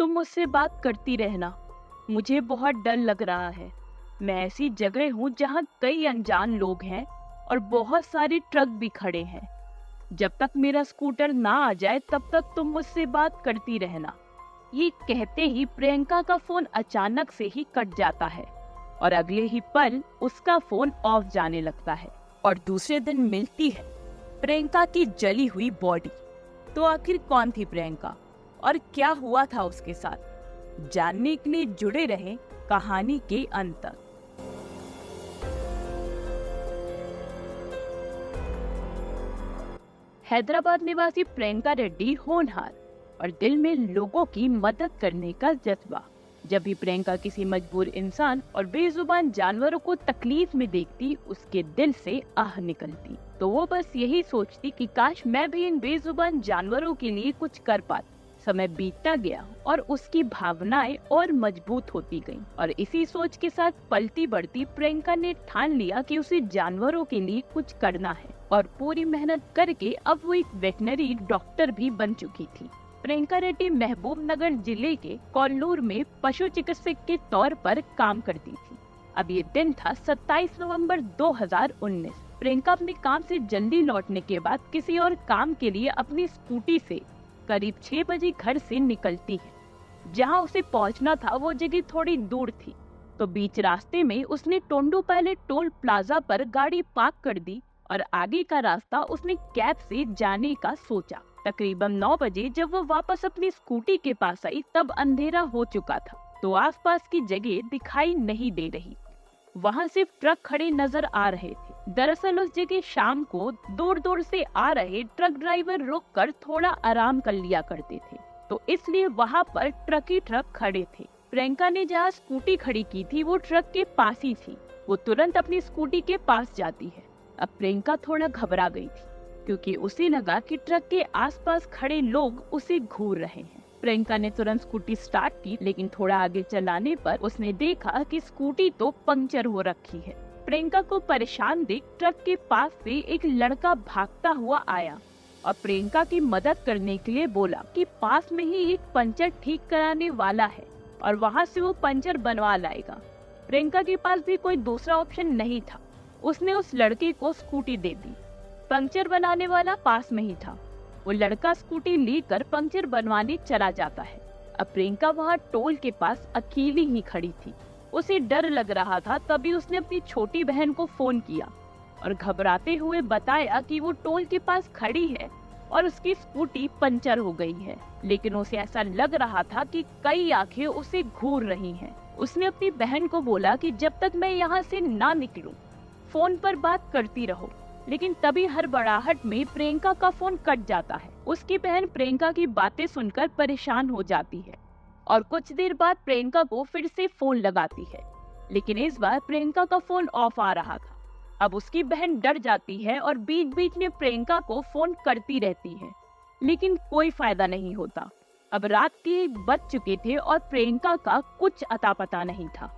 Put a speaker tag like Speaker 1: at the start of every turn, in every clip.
Speaker 1: तुम मुझसे बात करती रहना। मुझे बहुत डर लग रहा है। मैं ऐसी जगह हूँ जहाँ कई अनजान लोग हैं और बहुत सारे ट्रक भी खड़े हैं। जब तक मेरा स्कूटर ना आ जाए तब तक तुम मुझसे बात करती रहना। ये कहते ही प्रियंका का फोन अचानक से ही कट जाता है और अगले ही पल उसका फोन ऑफ जाने लगता है और दूसरे दिन मिलती है प्रियंका की जली हुई बॉडी। तो आखिर कौन थी प्रियंका और क्या हुआ था उसके साथ, जानने के लिए जुड़े रहें कहानी के अंत तक। हैदराबाद निवासी प्रियंका रेड्डी होनहार और दिल में लोगों की मदद करने का जज्बा। जब भी प्रियंका किसी मजबूर इंसान और बेजुबान जानवरों को तकलीफ में देखती, उसके दिल से आह निकलती। तो वो बस यही सोचती कि काश मैं भी इन बेजुबान जानवरों के लिए कुछ कर पाती। समय बीतता गया और उसकी भावनाएं और मजबूत होती गईं और इसी सोच के साथ पलती बढ़ती प्रियंका ने ठान लिया कि उसे जानवरों के लिए कुछ करना है और पूरी मेहनत करके अब वो एक वेटनरी डॉक्टर भी बन चुकी थी। प्रियंका रेड्डी महबूब नगर जिले के कोल्लूर में पशु चिकित्सक के तौर पर काम करती थी। अब ये दिन था 27 नवंबर 2019। प्रियंका अपने काम से जल्दी लौटने के बाद किसी और काम के लिए अपनी स्कूटी से करीब 6 बजे घर से निकलती है। जहां उसे पहुंचना था वो जगह थोड़ी दूर थी, तो बीच रास्ते में उसने टोंडू पहले टोल प्लाजा पर गाड़ी पार्क कर दी और आगे का रास्ता उसने कैब से जाने का सोचा। तकरीबन 9 बजे जब वो वापस अपनी स्कूटी के पास आई तब अंधेरा हो चुका था, तो आसपास की जगह दिखाई नहीं दे रही। वहाँ सिर्फ ट्रक खड़े नजर आ रहे थे। दरअसल उस जगह शाम को दूर दूर से आ रहे ट्रक ड्राइवर रुककर थोड़ा आराम कर लिया करते थे, तो इसलिए वहाँ पर ट्रक ही ट्रक खड़े थे। प्रियंका ने जहाँ स्कूटी खड़ी की थी वो ट्रक के पास ही थी। वो तुरंत अपनी स्कूटी के पास जाती है। अब प्रियंका थोड़ा घबरा गई थी क्योंकि उसे लगा कि ट्रक के आसपास खड़े लोग उसे घूर रहे हैं। प्रियंका ने तुरंत स्कूटी स्टार्ट की, लेकिन थोड़ा आगे चलाने पर उसने देखा कि स्कूटी तो पंक्चर हो रखी है। प्रियंका को परेशान देख ट्रक के पास से एक लड़का भागता हुआ आया और प्रियंका की मदद करने के लिए बोला कि पास में ही एक पंचर ठीक कराने वाला है और वहाँ से वो पंचर बनवा लाएगा। प्रियंका के पास भी कोई दूसरा ऑप्शन नहीं था। उसने उस लड़के को स्कूटी दे दी। पंक्चर बनाने वाला पास में ही था। वो लड़का स्कूटी लेकर पंक्चर बनवाने चला जाता है। अब प्रियंका वहाँ टोल के पास अकेली ही खड़ी थी। उसे डर लग रहा था, तभी उसने अपनी छोटी बहन को फोन किया और घबराते हुए बताया कि वो टोल के पास खड़ी है और उसकी स्कूटी पंचर हो गई है, लेकिन उसे ऐसा लग रहा था कि कई आंखें उसे घूर रही हैं। उसने अपनी बहन को बोला कि जब तक मैं यहाँ से ना निकलूं, फोन पर बात करती रहो। लेकिन तभी हड़बड़ाहट में प्रियंका का फोन कट जाता है। उसकी बहन प्रियंका की बातें सुनकर परेशान हो जाती है और कुछ देर बाद प्रियंका को फिर से फोन लगाती है, लेकिन इस बार प्रियंका का फोन ऑफ आ रहा था। अब उसकी बहन डर जाती है और बीच बीच में प्रियंका को फोन करती रहती है, लेकिन कोई फायदा नहीं होता। अब रात के 1 बज चुके थे और प्रियंका का कुछ अता पता नहीं था।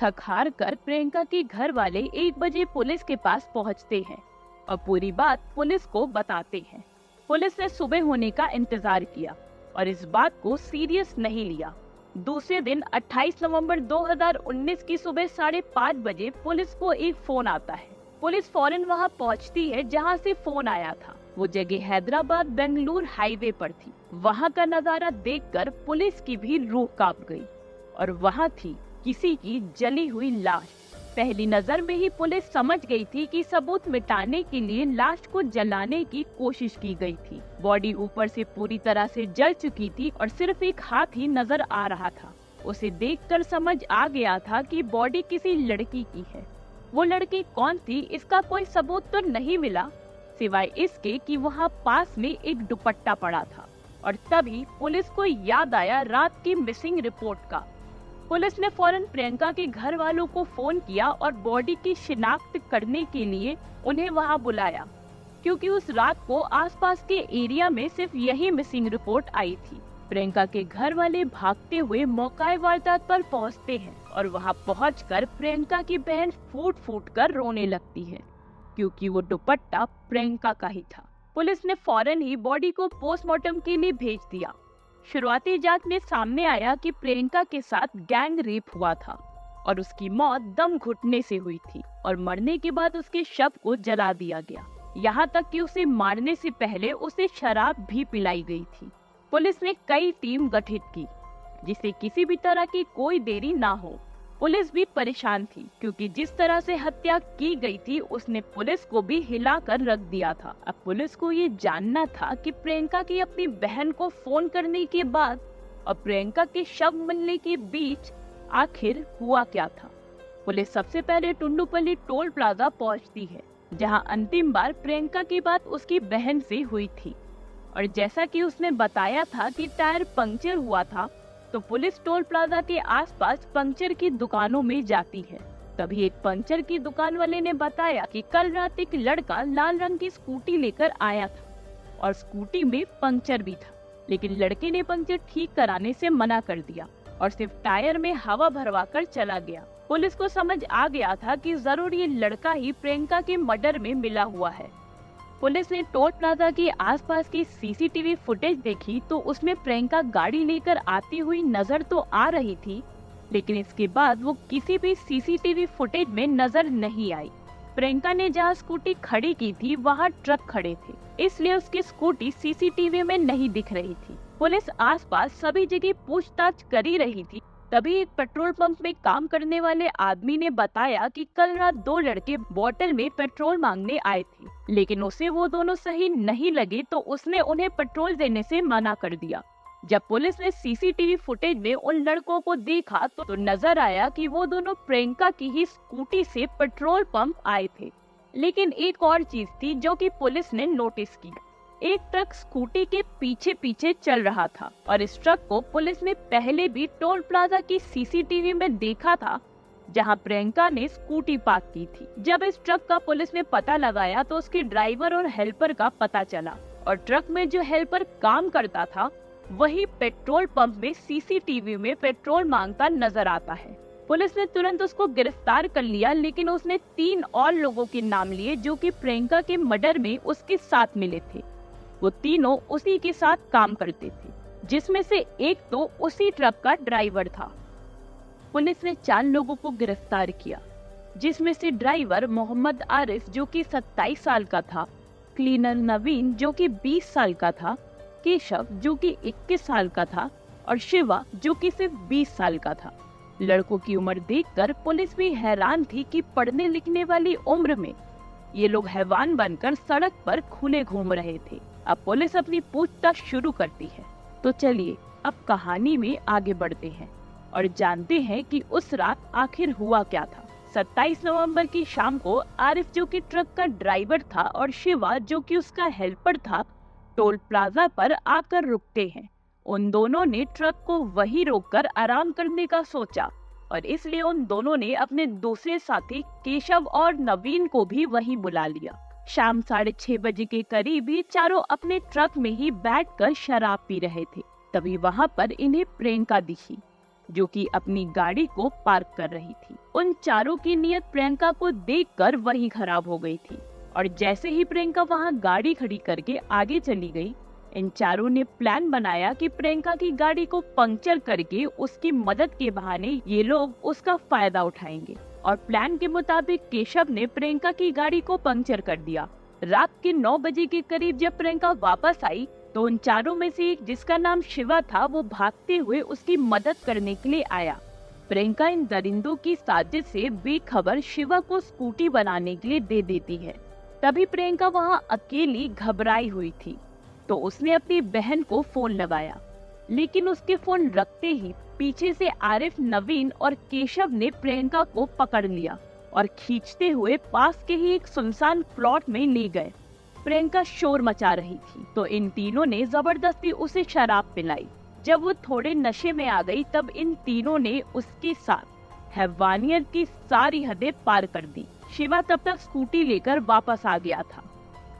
Speaker 1: थक हार कर प्रियंका के घर वाले 1 बजे पुलिस के पास पहुंचते हैं और पूरी बात पुलिस को बताते हैं। पुलिस ने सुबह होने का इंतजार किया और इस बात को सीरियस नहीं लिया। दूसरे दिन 28 नवंबर 2019 की सुबह 5:30 बजे पुलिस को एक फोन आता है। पुलिस फौरन वहां पहुंचती है जहां से फोन आया था। वो जगह हैदराबाद बेंगलुरु हाईवे पर थी। वहां का नजारा देखकर पुलिस की भी रूह कांप गई और वहां थी किसी की जली हुई लाश। पहली नजर में ही पुलिस समझ गई थी कि सबूत मिटाने के लिए लाश को जलाने की कोशिश की गई थी। बॉडी ऊपर से पूरी तरह से जल चुकी थी और सिर्फ एक हाथ ही नजर आ रहा था। उसे देखकर समझ आ गया था कि बॉडी किसी लड़की की है। वो लड़की कौन थी इसका कोई सबूत तो नहीं मिला, सिवाय इसके कि वहाँ पास में एक दुपट्टा पड़ा था। और तभी पुलिस को याद आया रात की मिसिंग रिपोर्ट का। पुलिस ने फौरन प्रियंका के घर वालों को फोन किया और बॉडी की शिनाख्त करने के लिए उन्हें वहां बुलाया, क्योंकि उस रात को आसपास के एरिया में सिर्फ यही मिसिंग रिपोर्ट आई थी। प्रियंका के घर वाले भागते हुए मौके वारदात पर पहुंचते हैं और वहां पहुंचकर प्रियंका की बहन फूट फूट कर रोने लगती है, क्योंकि वो दुपट्टा प्रियंका का ही था। पुलिस ने फौरन ही बॉडी को पोस्टमार्टम के लिए भेज दिया। शुरुआती जांच में सामने आया कि प्रियंका के साथ गैंग रेप हुआ था और उसकी मौत दम घुटने से हुई थी और मरने के बाद उसके शव को जला दिया गया। यहाँ तक कि उसे मारने से पहले उसे शराब भी पिलाई गई थी। पुलिस ने कई टीम गठित की जिससे किसी भी तरह की कोई देरी ना हो। पुलिस भी परेशान थी क्योंकि जिस तरह से हत्या की गई थी उसने पुलिस को भी हिलाकर रख दिया था। अब पुलिस को ये जानना था कि प्रियंका की अपनी बहन को फोन करने के बाद और प्रियंका के शव मिलने के बीच आखिर हुआ क्या था। पुलिस सबसे पहले टुंडुपल्ली टोल प्लाजा पहुंचती है जहां अंतिम बार प्रियंका की बात उसकी बहन से हुई थी और जैसा कि उसने बताया था कि टायर पंक्चर हुआ था, तो पुलिस टोल प्लाजा के आसपास पंक्चर की दुकानों में जाती है। तभी एक पंक्चर की दुकान वाले ने बताया कि कल रात एक लड़का लाल रंग की स्कूटी लेकर आया था और स्कूटी में पंक्चर भी था, लेकिन लड़के ने पंक्चर ठीक कराने से मना कर दिया और सिर्फ टायर में हवा भरवा कर चला गया। पुलिस को समझ आ गया था कि जरूर ये लड़का ही प्रियंका के मर्डर में मिला हुआ है। पुलिस ने टोल प्लाजा के आसपास की सीसीटीवी फुटेज देखी तो उसमें प्रियंका गाड़ी लेकर आती हुई नजर तो आ रही थी, लेकिन इसके बाद वो किसी भी सीसीटीवी फुटेज में नजर नहीं आई। प्रियंका ने जहां स्कूटी खड़ी की थी वहां ट्रक खड़े थे, इसलिए उसकी स्कूटी सीसीटीवी में नहीं दिख रही थी। पुलिस आसपास सभी जगह पूछताछ कर ही रही थी, तभी एक पेट्रोल पंप में काम करने वाले आदमी ने बताया कि कल रात दो लड़के बोतल में पेट्रोल मांगने आए थे, लेकिन उसे वो दोनों सही नहीं लगे तो उसने उन्हें पेट्रोल देने से मना कर दिया। जब पुलिस ने सीसीटीवी फुटेज में उन लड़कों को देखा तो नजर आया कि वो दोनों प्रियंका की ही स्कूटी से पेट्रोल पंप आए थे। लेकिन एक और चीज थी जो कि पुलिस ने नोटिस की। एक ट्रक स्कूटी के पीछे पीछे चल रहा था और इस ट्रक को पुलिस ने पहले भी टोल प्लाजा की सीसीटीवी में देखा था जहां प्रियंका ने स्कूटी पार्क की थी। जब इस ट्रक का पुलिस ने पता लगाया तो उसके ड्राइवर और हेल्पर का पता चला और ट्रक में जो हेल्पर काम करता था वही पेट्रोल पंप में सीसीटीवी में पेट्रोल मांगता नजर आता है। पुलिस ने तुरंत उसको गिरफ्तार कर लिया, लेकिन उसने 3 और लोगों के नाम लिए जो कि प्रियंका के मर्डर में उसके साथ मिले थे। वो तीनों उसी के साथ काम करते थे, जिसमें से एक तो उसी ट्रक का ड्राइवर था। पुलिस ने 4 लोगों को गिरफ्तार किया, जिसमें से ड्राइवर मोहम्मद आरिफ जो कि 27 साल का था, क्लीनर नवीन जो कि 20 साल का था, केशव जो कि 21 साल का था और शिवा जो कि सिर्फ 20 साल का था। लड़कों की उम्र देखकर पुलिस भी हैरान थी कि पढ़ने लिखने वाली उम्र में ये लोग हैवान बनकर सड़क पर खुले घूम रहे थे। अब पुलिस अपनी पूछताछ शुरू करती है। तो चलिए अब कहानी में आगे बढ़ते हैं और जानते हैं कि उस रात आखिर हुआ क्या था। 27 नवंबर की शाम को आरिफ जो कि ट्रक का ड्राइवर था और शिवा जो कि उसका हेल्पर था टोल प्लाजा पर आकर रुकते हैं। उन दोनों ने ट्रक को वहीं रोककर आराम करने का सोचा और इसलिए उन दोनों ने अपने दूसरे साथी केशव और नवीन को भी वहीं बुला लिया। शाम 6:30 बजे के करीब ये चारों अपने ट्रक में ही बैठकर शराब पी रहे थे। तभी वहां पर इन्हें प्रियंका दिखी जो कि अपनी गाड़ी को पार्क कर रही थी। उन चारों की नियत प्रियंका को देखकर वहीं खराब हो गई थी और जैसे ही प्रियंका वहां गाड़ी खड़ी करके आगे चली गई, इन चारों ने प्लान बनाया कि प्रियंका की गाड़ी को पंक्चर करके उसकी मदद के बहाने ये लोग उसका फायदा उठाएंगे। और प्लान के मुताबिक केशव ने प्रियंका की गाड़ी को पंक्चर कर दिया। रात के 9 बजे के करीब जब प्रियंका वापस आई तो उन चारों में से एक जिसका नाम शिवा था वो भागते हुए उसकी मदद करने के लिए आया। प्रियंका इन दरिंदों की साजिश से बेखबर शिवा को स्कूटी बनाने के लिए दे देती है। तभी प्रियंका वहाँ अकेली घबराई हुई थी तो उसने अपनी बहन को फोन लगाया, लेकिन उसके फोन रखते ही पीछे से आरिफ, नवीन और केशव ने प्रियंका को पकड़ लिया और खींचते हुए पास के ही एक सुनसान प्लॉट में ले गए। प्रियंका शोर मचा रही थी तो इन तीनों ने जबरदस्ती उसे शराब पिलाई। जब वो थोड़े नशे में आ गई तब इन तीनों ने उसके साथ हैवानियत की सारी हदें पार कर दी। शिवा तब तक स्कूटी लेकर वापस आ गया था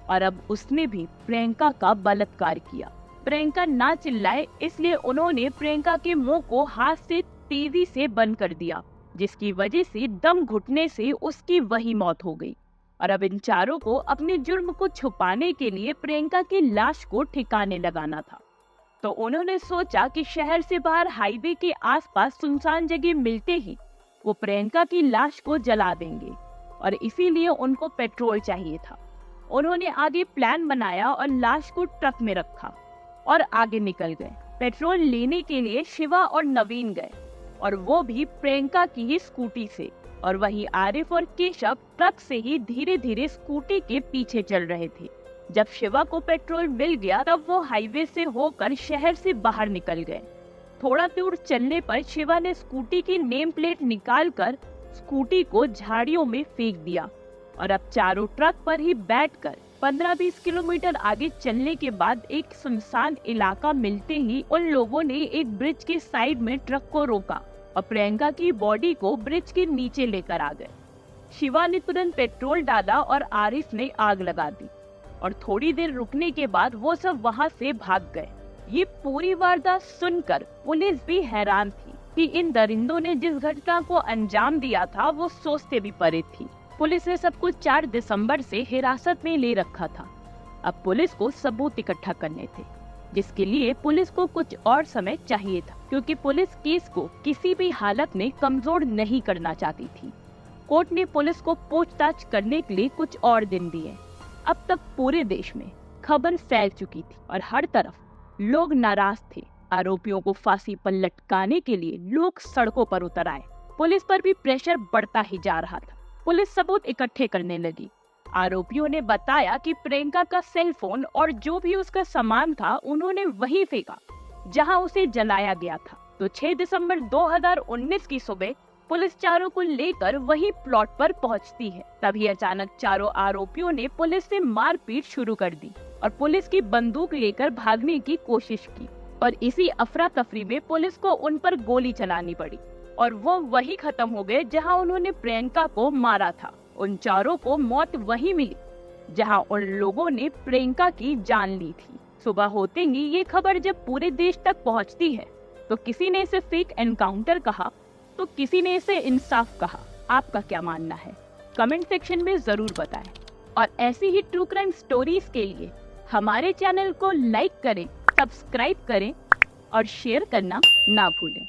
Speaker 1: और अब उसने भी प्रियंका का बलात्कार किया। प्रियंका ना चिल्लाए इसलिए उन्होंने प्रियंका के मुंह को हाथ से तेजी से बंद कर दिया, जिसकी वजह से दम घुटने से उसकी वही मौत हो गई। और अब इन चारों को अपने जुर्म को छुपाने के लिए प्रियंका की लाश को ठिकाने लगाना था। तो उन्होंने सोचा कि शहर से बाहर हाईवे के आसपास सुनसान जगह मिलते ही वो प्रियंका की लाश को जला देंगे और इसीलिए उनको पेट्रोल चाहिए था। उन्होंने आगे प्लान बनाया और लाश को ट्रक में रखा और आगे निकल गए। पेट्रोल लेने के लिए शिवा और नवीन गए और वो भी प्रियंका की ही स्कूटी से, और वहीं आरिफ और केशव ट्रक से ही धीरे धीरे स्कूटी के पीछे चल रहे थे। जब शिवा को पेट्रोल मिल गया तब वो हाईवे से होकर शहर से बाहर निकल गए। थोड़ा दूर चलने पर शिवा ने स्कूटी की नेम प्लेट निकालकर स्कूटी को झाड़ियों में फेंक दिया और अब चारों ट्रक पर ही बैठकर 15-20 किलोमीटर आगे चलने के बाद एक सुनसान इलाका मिलते ही उन लोगों ने एक ब्रिज के साइड में ट्रक को रोका और प्रियंका की बॉडी को ब्रिज के नीचे लेकर आ गए। शिवा ने तुरंत पेट्रोल डाला और आरिफ ने आग लगा दी और थोड़ी देर रुकने के बाद वो सब वहां से भाग गए। ये पूरी वारदात सुनकर पुलिस भी हैरान थी कि इन दरिंदों ने जिस घटना को अंजाम दिया था वो सोचते भी परे थी। पुलिस ने सब कुछ 4 दिसंबर से हिरासत में ले रखा था। अब पुलिस को सबूत इकट्ठा करने थे, जिसके लिए पुलिस को कुछ और समय चाहिए था, क्योंकि पुलिस केस को किसी भी हालत में कमजोर नहीं करना चाहती थी। कोर्ट ने पुलिस को पूछताछ करने के लिए कुछ और दिन दिए। अब तक पूरे देश में खबर फैल चुकी थी और हर तरफ लोग नाराज थे। आरोपियों को फांसी पर लटकाने के लिए लोग सड़कों पर उतर आए। पुलिस पर भी प्रेशर बढ़ता ही जा रहा था। पुलिस सबूत इकट्ठे करने लगी। आरोपियों ने बताया कि प्रियंका का सेल फोन और जो भी उसका सामान था उन्होंने वहीं फेंका जहां उसे जलाया गया था। तो 6 दिसंबर 2019 की सुबह पुलिस चारों को लेकर वही प्लॉट पर पहुंचती है। तभी अचानक चारों आरोपियों ने पुलिस से मारपीट शुरू कर दी और पुलिस की बंदूक लेकर भागने की कोशिश की और इसी अफरा तफरी में पुलिस को उन पर गोली चलानी पड़ी और वो वही खत्म हो गए जहां उन्होंने प्रियंका को मारा था। उन चारों को मौत वही मिली जहां उन लोगों ने प्रियंका की जान ली थी। सुबह होते ही ये खबर जब पूरे देश तक पहुंचती है तो किसी ने इसे फेक एनकाउंटर कहा तो किसी ने इसे इंसाफ कहा। आपका क्या मानना है? कमेंट सेक्शन में जरूर बताएं और ऐसी ही ट्रू क्राइम स्टोरीज के लिए हमारे चैनल को लाइक करें, सब्सक्राइब करें और शेयर करना ना भूलें।